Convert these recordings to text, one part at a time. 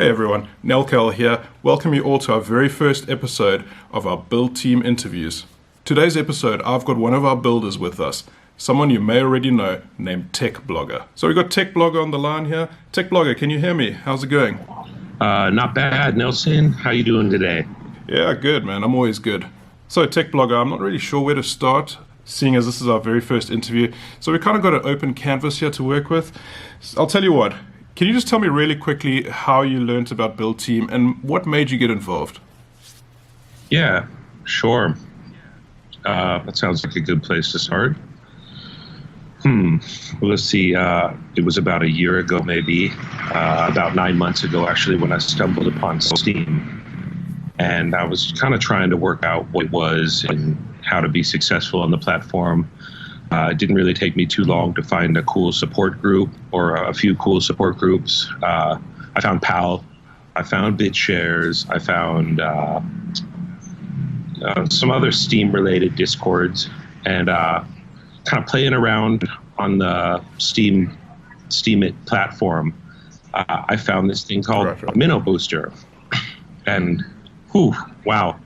Hey everyone, Nelkel here. Welcome you all to our very first episode of our BuildTeam Interviews. Today's episode, I've got one of our builders with us, someone you may already know named Tech Blogger. So we've got Tech Blogger on the line here. Tech Blogger, can you hear me? How's it going? Not bad, Nelson. How you doing today? Yeah, good, man. I'm always good. So Tech Blogger, I'm not really sure where to start, seeing as this is our very first interview. So we kind of got an open canvas here to work with. I'll tell you what. Can you just tell me really quickly how you learned about BuildTeam and what made you get involved? Yeah, sure. That sounds like a good place to start. Well, let's see. It was about a year ago, maybe, about 9 months ago, actually, when I stumbled upon Steam. And I was kind of trying to work out what it was and how to be successful on the platform. It didn't really take me too long to find a cool support group or a few cool support groups. I found PAL, I found BitShares, I found some other Steam-related Discords, and kind of playing around on the Steam It platform. I found this thing called Minnow Booster, and wow,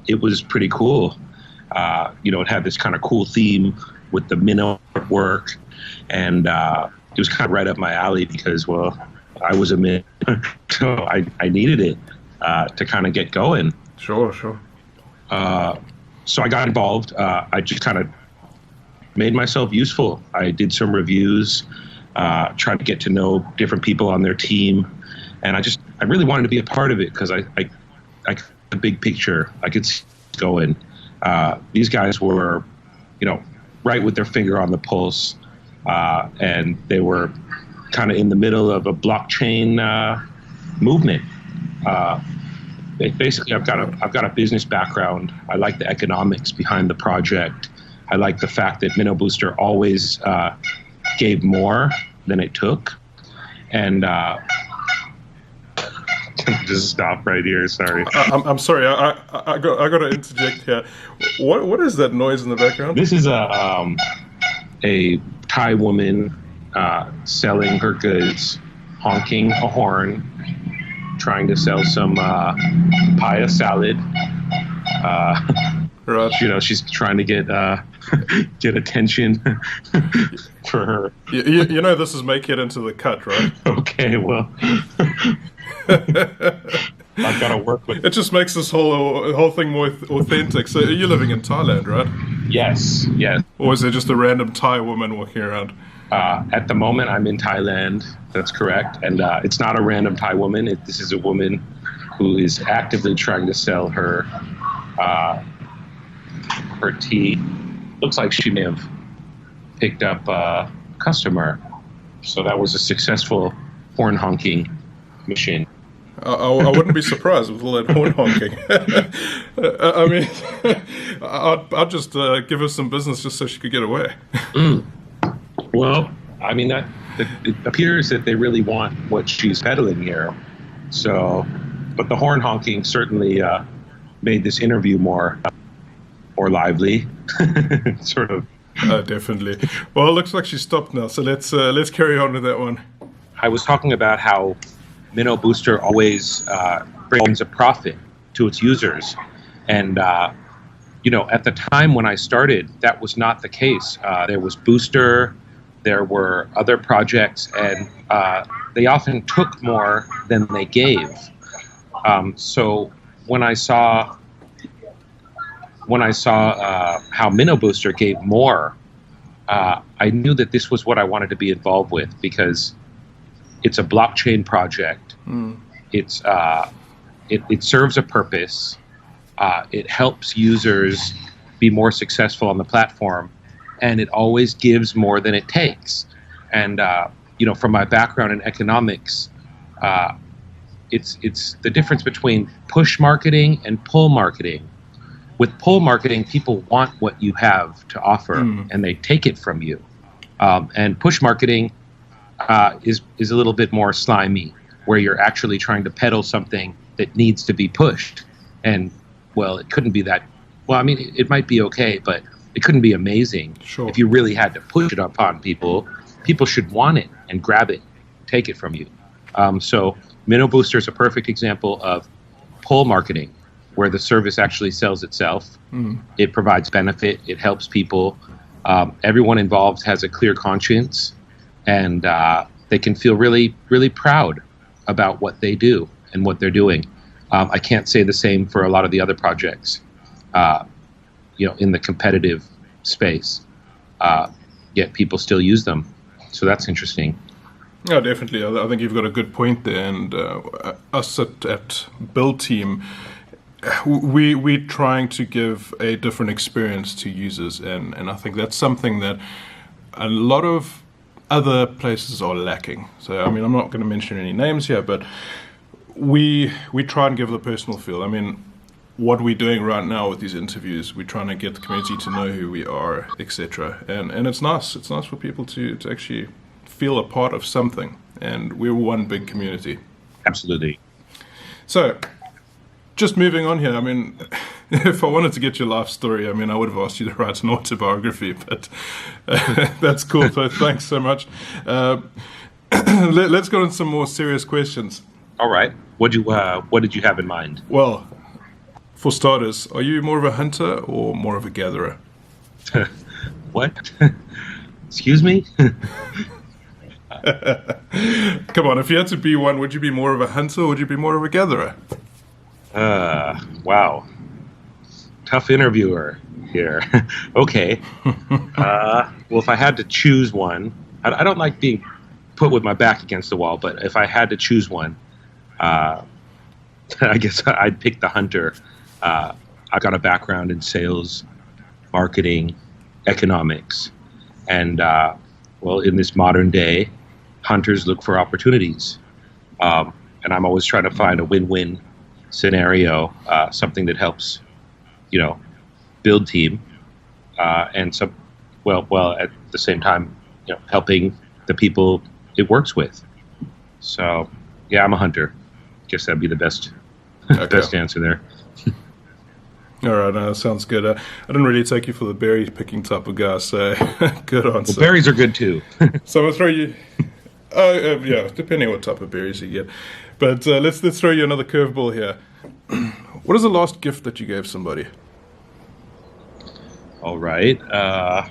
it was pretty cool. It had this kind of cool theme with the minnow work, and it was kind of right up my alley because, well, I was a minnow, so I needed it to kind of get going. Sure. So I got involved. I just kind of made myself useful. I did some reviews, tried to get to know different people on their team, and I really wanted to be a part of it because I the big picture. I could see it going. These guys were, right with their finger on the pulse, and they were kind of in the middle of a blockchain movement. Basically, I've got a business background. I like the economics behind the project. I like the fact that Minnow Booster always gave more than it took, and. Just stop right here. Sorry. I'm sorry. I got to interject here. What is that noise in the background? This is a Thai woman selling her goods, honking a horn, trying to sell some papaya salad. Right. She's trying to get attention for her. This is make it into the cut, right? Okay, well. I've got to work with it. Just makes this whole thing more authentic. So you're living in Thailand, right? Yes. Or is there just a random Thai woman walking around? At the moment, I'm in Thailand. That's correct. And it's not a random Thai woman. This is a woman who is actively trying to sell her tea. Looks like she may have picked up a customer. So that was a successful horn honking mission. I wouldn't be surprised with all that horn honking. I mean, I'd just give her some business just so she could get away. Well, I mean, it appears that they really want what she's peddling here. So, but the horn honking certainly made this interview more lively, sort of. Definitely. Well, it looks like she stopped now, so let's carry on with that one. I was talking about how Minnow Booster always brings a profit to its users. And, at the time when I started, that was not the case. There was Booster, there were other projects, and they often took more than they gave. So when I saw how Minnow Booster gave more, I knew that this was what I wanted to be involved with because it's a blockchain project. It's it serves a purpose. It helps users be more successful on the platform, and it always gives more than it takes. And from my background in economics, it's the difference between push marketing and pull marketing. With pull marketing, people want what you have to offer, and they take it from you. And push marketing is a little bit more slimy, where you're actually trying to peddle something that needs to be pushed. And, well, it couldn't be that... Well, I mean, it might be okay, but it couldn't be amazing. Sure. If you really had to push it upon people. People should want it and grab it, take it from you. So Minnow Booster is a perfect example of pull marketing, where the service actually sells itself. It provides benefit. It helps people. Everyone involved has a clear conscience, and they can feel really, really proud about what they do and what they're doing. I can't say the same for a lot of the other projects, in the competitive space. Yet people still use them. So that's interesting. Yeah, definitely. I think you've got a good point there. And us at BuildTeam, we're trying to give a different experience to users. And I think that's something that a lot of other places are lacking. So, I mean, I'm not going to mention any names here, but we try and give the personal feel. I mean, what we're doing right now with these interviews, we're trying to get the community to know who we are, etc. And it's nice. It's nice for people to actually feel a part of something. And we're one big community. Absolutely. So, just moving on here, I mean, if I wanted to get your life story, I mean, I would have asked you to write an autobiography, but that's cool. So thanks so much. Let's go on some more serious questions. All right. What did you have in mind? Well, for starters, are you more of a hunter or more of a gatherer? What? Excuse me? Come on, if you had to be one, would you be more of a hunter or would you be more of a gatherer? Wow. Tough interviewer here. Okay. Well, if I had to choose one, I don't like being put with my back against the wall, but if I had to choose one, I guess I'd pick the hunter. I've got a background in sales, marketing, economics, and in this modern day, hunters look for opportunities, and I'm always trying to find a win-win scenario, something that helps, build team, and at the same time, helping the people it works with. So, yeah, I'm a hunter. Guess that'd be the best answer there. All right, that sounds good. I didn't really take you for the berry picking type of guy, so good answer. Well, berries are good too. So I'm gonna throw you. Depending on what type of berries you get. But let's throw you another curveball here. What is the last gift that you gave somebody? All right. I'm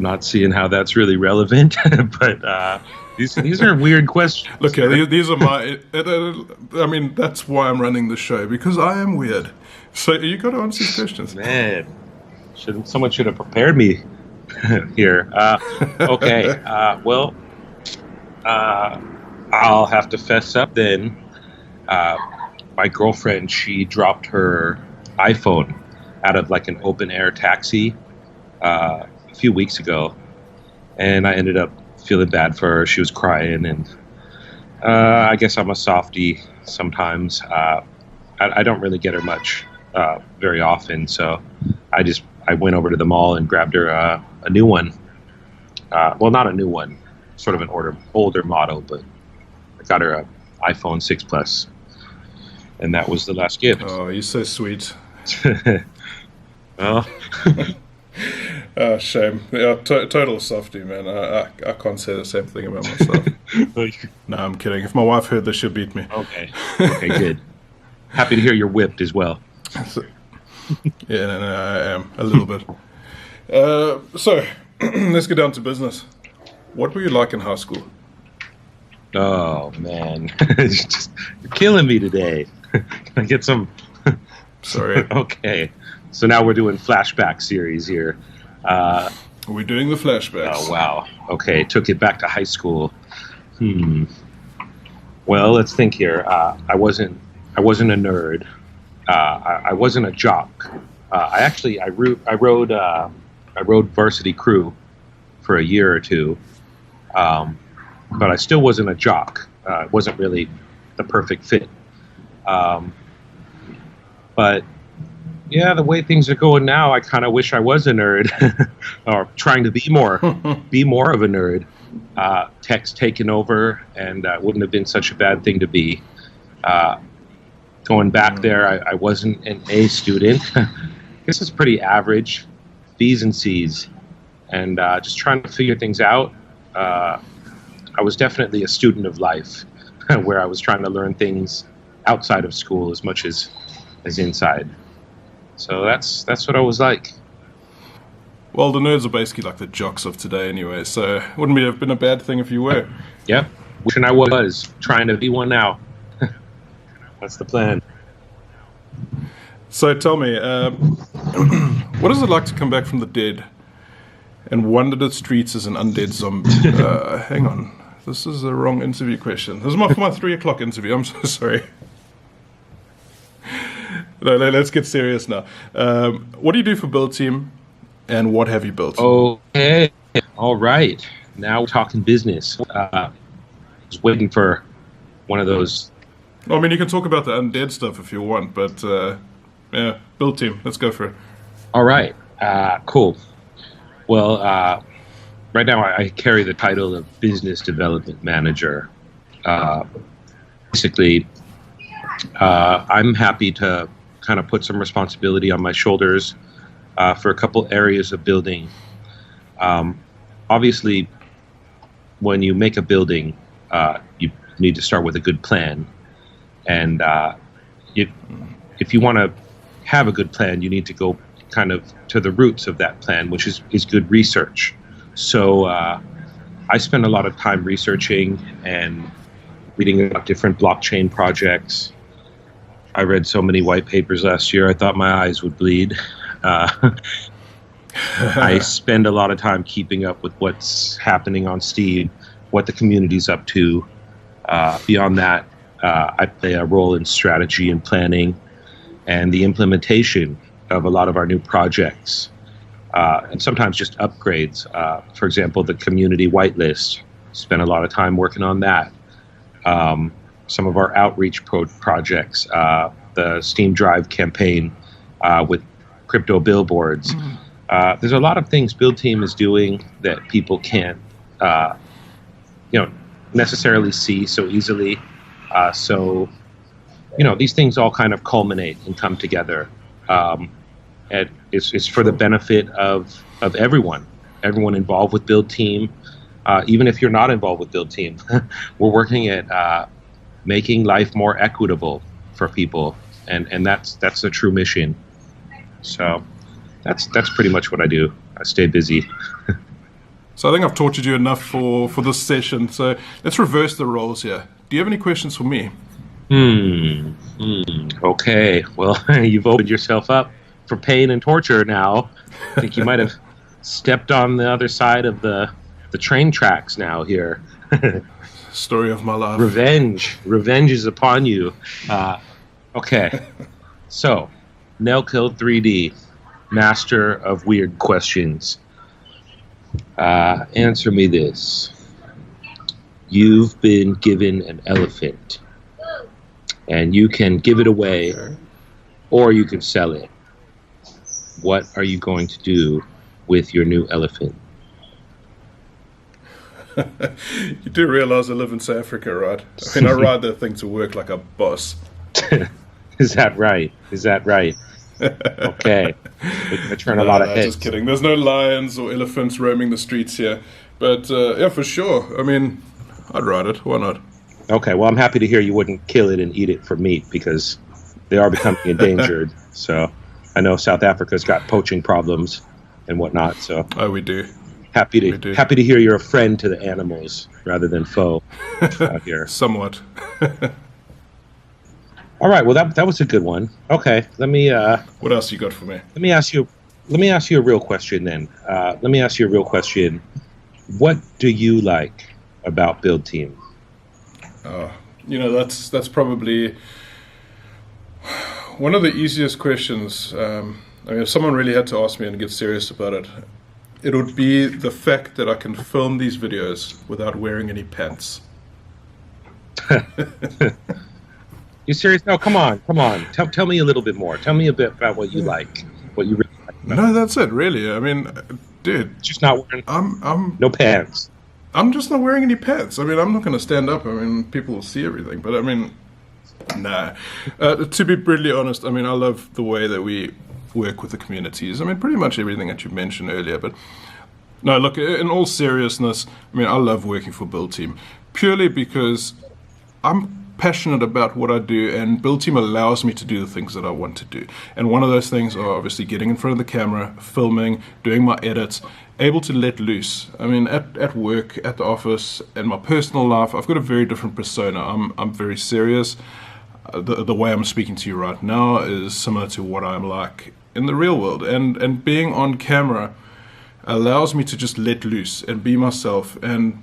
not seeing how that's really relevant, but these are weird questions. Look, these are my. I mean, that's why I'm running the show, because I am weird. So you got to answer these questions. Man, someone should have prepared me here. Okay. I'll have to fess up then. My girlfriend, she dropped her iPhone out of like an open air taxi a few weeks ago, and I ended up feeling bad for her. She was crying, and I guess I'm a softie sometimes. I don't really get her much very often, so I went over to the mall and grabbed her a new one. Not a new one, sort of an older model, but I got her an iPhone 6 Plus, and that was the last gift. Oh, you're so sweet. Well, oh, shame. Yeah, total softie, man. I can't say the same thing about myself. No, I'm kidding. If my wife heard this, she'll beat me. Okay, good. Happy to hear you're whipped as well. Yeah, no, I am a little bit. So, let's get down to business. What were you like in high school? Oh man, you're killing me today. Can I get some? Sorry. Okay, so now we're doing flashback series here. We're doing the flashbacks. Oh wow. Okay, took it back to high school. Well, let's think here. I wasn't a nerd. I wasn't a jock. I rode varsity crew for a year or two, but I still wasn't a jock. It wasn't really the perfect fit. But yeah, the way things are going now, I kind of wish I was a nerd, or trying to be more of a nerd. Tech's taken over, and it wouldn't have been such a bad thing to be. Going back there, I wasn't an A student. I guess it's pretty average, B's and C's, and just trying to figure things out. I was definitely a student of life. where I was trying to learn things outside of school as much as inside. So that's what I was like. Well, the nerds are basically like the jocks of today anyway, so wouldn't it have been a bad thing if you were? Yep. Wishing I was trying to be one now. That's the plan. So tell me, what is it like to come back from the dead and wander the streets as an undead zombie? Hang on. This is the wrong interview question. This is my 3:00 interview. I'm so sorry. No, let's get serious now. What do you do for BuildTeam, and what have you built? Okay. All right. Now we're talking business. I was waiting for one of those. I mean, you can talk about the undead stuff if you want, but yeah, BuildTeam. Let's go for it. All right. Cool. Well, right now I carry the title of Business Development Manager. Basically, I'm happy to kind of put some responsibility on my shoulders for a couple areas of building. Obviously, when you make a building, you need to start with a good plan. And if you want to have a good plan, you need to go kind of to the roots of that plan, which is good research. So I spend a lot of time researching and reading about different blockchain projects. I read so many white papers last year, I thought my eyes would bleed. I spend a lot of time keeping up with what's happening on Steam, what the community's up to. Beyond that, I play a role in strategy and planning and the implementation of a lot of our new projects, and sometimes just upgrades. For example, the community whitelist, spent a lot of time working on that. Some of our outreach projects, the Steam Drive campaign with crypto billboards. There's a lot of things BuildTeam is doing that people can't necessarily see so easily. So these things all kind of culminate and come together. And it's for the benefit of everyone involved with BuildTeam. Even if you're not involved with BuildTeam, we're working at making life more equitable for people, and that's a true mission. So that's pretty much what I do. I stay busy. So I think I've tortured you enough for this session. So let's reverse the roles here. Do you have any questions for me? Okay. Well, you've opened yourself up for pain and torture now. I think you might have stepped on the other side of the train tracks now here. Story of my life. Revenge is upon you. Okay. So, Nelkill 3D, master of weird questions. Answer me this. You've been given an elephant, and you can give it away, or you can sell it. What are you going to do with your new elephant? You do realize I live in South Africa, right? I mean, I ride that thing to work like a boss. Is that right? Okay. We're going to turn a lot of heads. Just kidding. There's no lions or elephants roaming the streets here. But, yeah, for sure. I mean, I'd ride it. Why not? Okay, well, I'm happy to hear you wouldn't kill it and eat it for meat, because they are becoming endangered. So I know South Africa's got poaching problems and whatnot. So we do. Happy to hear you're a friend to the animals rather than foe out here. Somewhat. All right. Well, that was a good one. Okay. Let me. What else you got for me? Let me ask you a real question then. Let me ask you a real question. What do you like about BuildTeam? That's probably one of the easiest questions. I mean, if someone really had to ask me and get serious about it, it would be the fact that I can film these videos without wearing any pants. You serious? No, come on. Tell me a little bit more. Tell me a bit about what you like, what you really like. No, that's it, really. I mean, dude. Just not wearing no pants. I'm just not wearing any pants. I mean, I'm not going to stand up. I mean, people will see everything. But, I mean, nah. To be brutally honest, I mean, I love the way that we work with the communities. I mean, pretty much everything that you mentioned earlier. But, no, look, in all seriousness, I mean, I love working for BuildTeam. Purely because I'm passionate about what I do, and BuildTeam allows me to do the things that I want to do. And one of those things are obviously getting in front of the camera, filming, doing my edits, able to let loose. I mean, at work, at the office, in my personal life, I've got a very different persona. I'm very serious. The way I'm speaking to you right now is similar to what I'm like in the real world. And being on camera allows me to just let loose and be myself and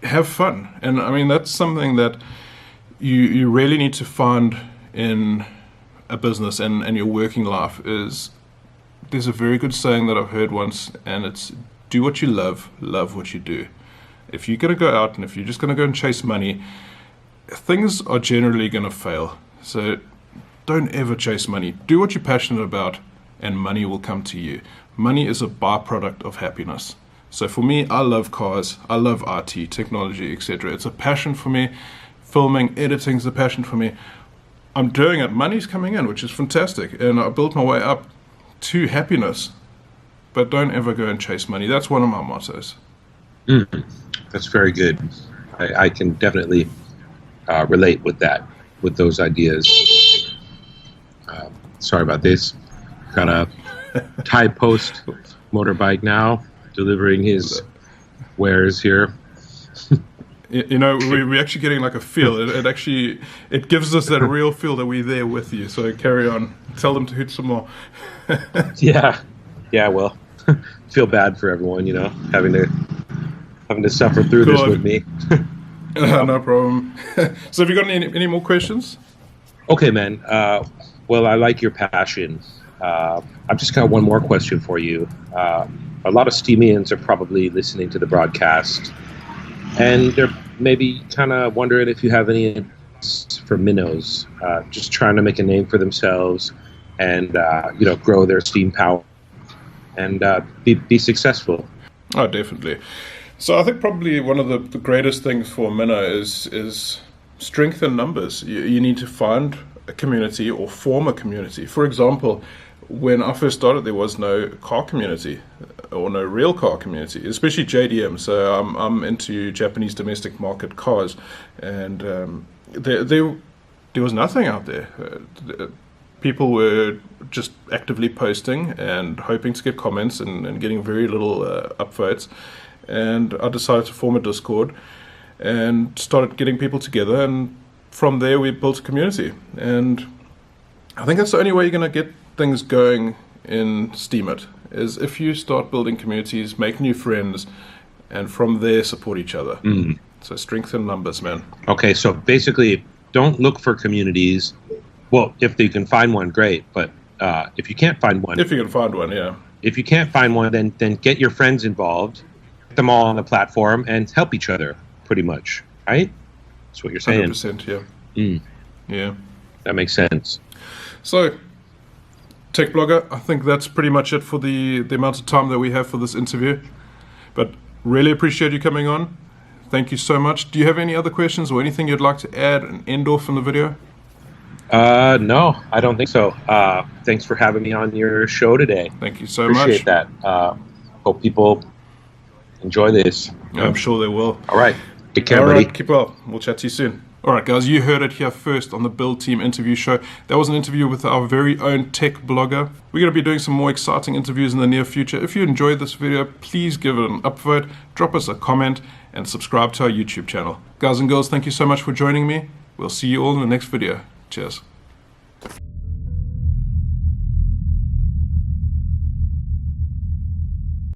have fun. And I mean, that's something that you really need to find in a business and your working life. Is there's a very good saying that I've heard once, and it's do what you love what you do. If you're going to go out and if you're just going to go and chase money, things are generally going to fail. So don't ever chase money. Do what you're passionate about, and money will come to you. Money is a byproduct of happiness. So for me, I love cars, I love IT, technology, etc. It's a passion for me. Filming, editing is a passion for me. I'm doing it. Money's coming in, which is fantastic. And I built my way up to happiness. But don't ever go and chase money. That's one of my mottos. That's very good. I can definitely relate with that, with those ideas. Sorry about this. Got a Thai Post motorbike now, delivering his wares here. You know, we're actually getting like a feel. It gives us that real feel that we're there with you. So carry on. Tell them to hit some more. Yeah. Well, feel bad for everyone, having to suffer through this with me. No problem. So have you got any more questions? Okay, man. Well, I like your passion. I've just got one more question for you. A lot of Steamians are probably listening to the broadcast, and they're maybe kind of wondering if you have any advice for minnows, just trying to make a name for themselves and grow their steam power and be successful. Oh, definitely. So I think probably one of the greatest things for a minnow is strength in numbers. You need to find a community or form a community. For example, when I first started, there was no car community or no real car community, especially JDM. So I'm into Japanese domestic market cars, and there was nothing out there. People were just actively posting and hoping to get comments and getting very little upvotes. And I decided to form a Discord and started getting people together, and from there we built a community. And I think that's the only way you're going to get things going in Steemit, is if you start building communities, make new friends, and from there support each other. So strength in numbers, man. Okay, so basically don't look for communities. Well, if you can find one, great. But if you can't find one... If you can find one, yeah. If you can't find one, then get your friends involved, get them all on the platform, and help each other, pretty much. Right? That's what you're saying. 100%, yeah. Yeah. That makes sense. So, Tech Blogger, I think that's pretty much it for the amount of time that we have for this interview. But really appreciate you coming on. Thank you so much. Do you have any other questions or anything you'd like to add and end off in the video? No, I don't think so. Thanks for having me on your show today. Thank you so much. Appreciate that. Hope people enjoy this. I'm sure they will. All right. Take care, buddy. All right, keep well. We'll chat to you soon. All right, guys, you heard it here first on the BuildTeam Interview show. That was an interview with our very own tech blogger. We're going to be doing some more exciting interviews in the near future. If you enjoyed this video, please give it an upvote, drop us a comment, and subscribe to our YouTube channel. Guys and girls, thank you so much for joining me. We'll see you all in the next video. Cheers.